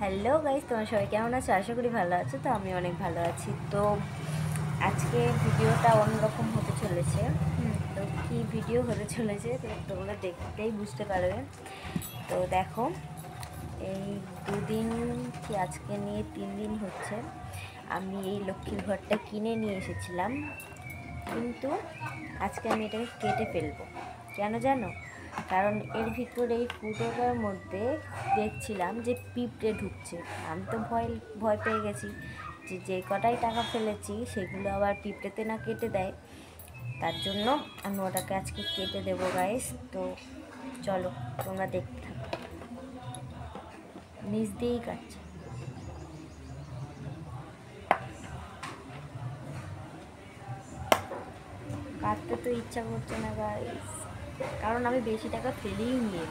Hello guys, তোমরা সবাই কেমন আছো? আশা করি ভালো আছো। তো আমি অনেক ভালো আছি। তো আজকে ভিডিওটা অন্যরকম হতে চলেছে। তো কি ভিডিও হতে চলেছে তো তোমরা দেখতেই বুঝতে পারবে। তো দেখো, এই দুদিন কি আজকে নিয়ে 3 দিন হচ্ছে আমি এই লক্ষ্মীর ঘরটা কিনে নিয়ে এসেছিলাম, কিন্তু আজকে আমি এটাকে কেটে ফেলবো। কেন জানো? কারণ এর ভিতরে এই ফুটোটার মধ্যে দেখছিলাম যে পিঁপড়ে ঢুকছে। আমি তো ভয় ভয় পেয়ে গেছি যে কটাই টাকা ফেলেছি সেগুলো আবার পিঁপড়েতে না কেটে দেয়। তার জন্য আমি ওটাকে আজকে কেটে দেবো গাইস। তো চলো তোমরা দেখতে থাকো। নিচ দিয়েই কাটছে। কাটতে তো ইচ্ছা করছে না গাইস, কারণ আমি বেশি টাকা ফেলেই নিয়ে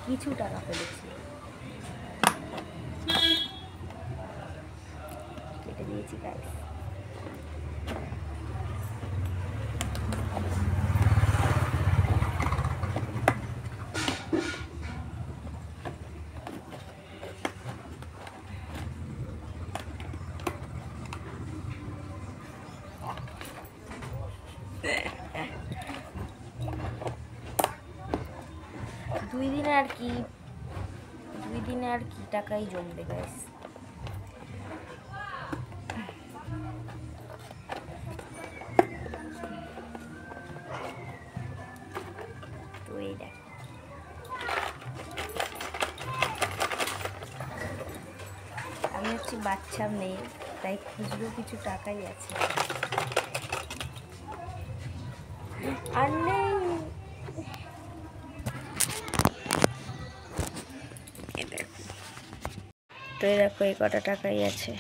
কিছু টাকা ফেলেছি। কেটে দিয়েছি গাইস। দুই দিনে আর কি টাকাই জমবে গাইস। তো এই দেখো, আমি হচ্ছে বাচ্চা মেয়ে, তাই খুচরো কিছু টাকাই আছে আর নেই। তো এই দেখো, এই কটা টাকাই আছে।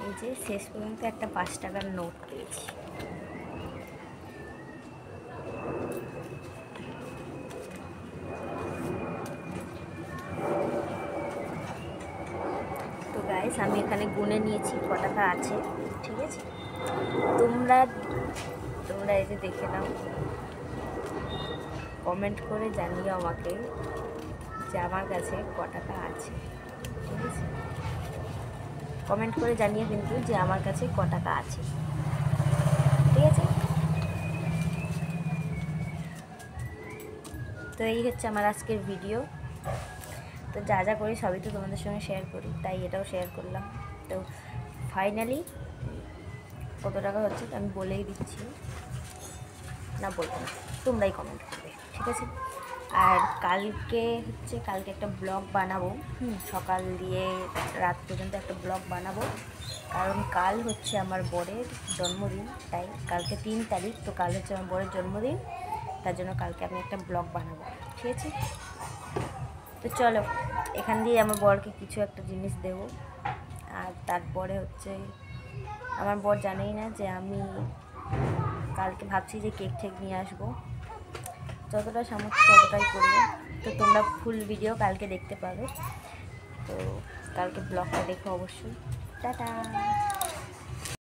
এই যে শেষ পর্যন্ত একটা 5 টাকার নোট পেয়েছি। তো গাইস, আমি এখানে গুনে নিয়েছি ক টাকা আছে, ঠিক আছে? তোমরা এই যে দেখে নাও, কমেন্ট করে জানিও আমাকে যে আমার কাছে ক টাকা আছে, ঠিক আছে? কমেন্ট করে জানিয়ে কিন্তু যে আমার কাছে ক টাকা আছে, ঠিক আছে? তো এই হচ্ছে আমার আজকের ভিডিও। তো যা যা করি সবই তো তোমাদের সঙ্গে শেয়ার করি, তাই এটাও শেয়ার করলাম। তো ফাইনালি কত টাকা হচ্ছে আমি বলেই দিচ্ছি, না বলবো না, তোমরাই কমেন্ট করবে, ঠিক আছে? আর কালকে একটা ব্লগ বানাবো, সকাল দিয়ে রাত পর্যন্ত একটা ব্লগ বানাবো, কারণ কাল হচ্ছে আমার বরের জন্মদিন। তাই কালকে 3 তারিখ, তো কাল হচ্ছে আমার বরের জন্মদিন, তার জন্য কালকে আমি একটা ব্লগ বানাবো, ঠিক আছে? তো চলো, এখান দিয়ে আমার বরকে কিছু একটা জিনিস দেবো। আর তারপরে হচ্ছে আমার বর জানেই না যে আমি কালকে ভাবছি যে কেক ঠেক নিয়ে আসবো। যতটা সামর্থ্য ততটাই করবো। তো তোমরা ফুল ভিডিও কালকে দেখতে পাবে। তো কালকে ব্লগটা দেখো অবশ্যই। টাটা।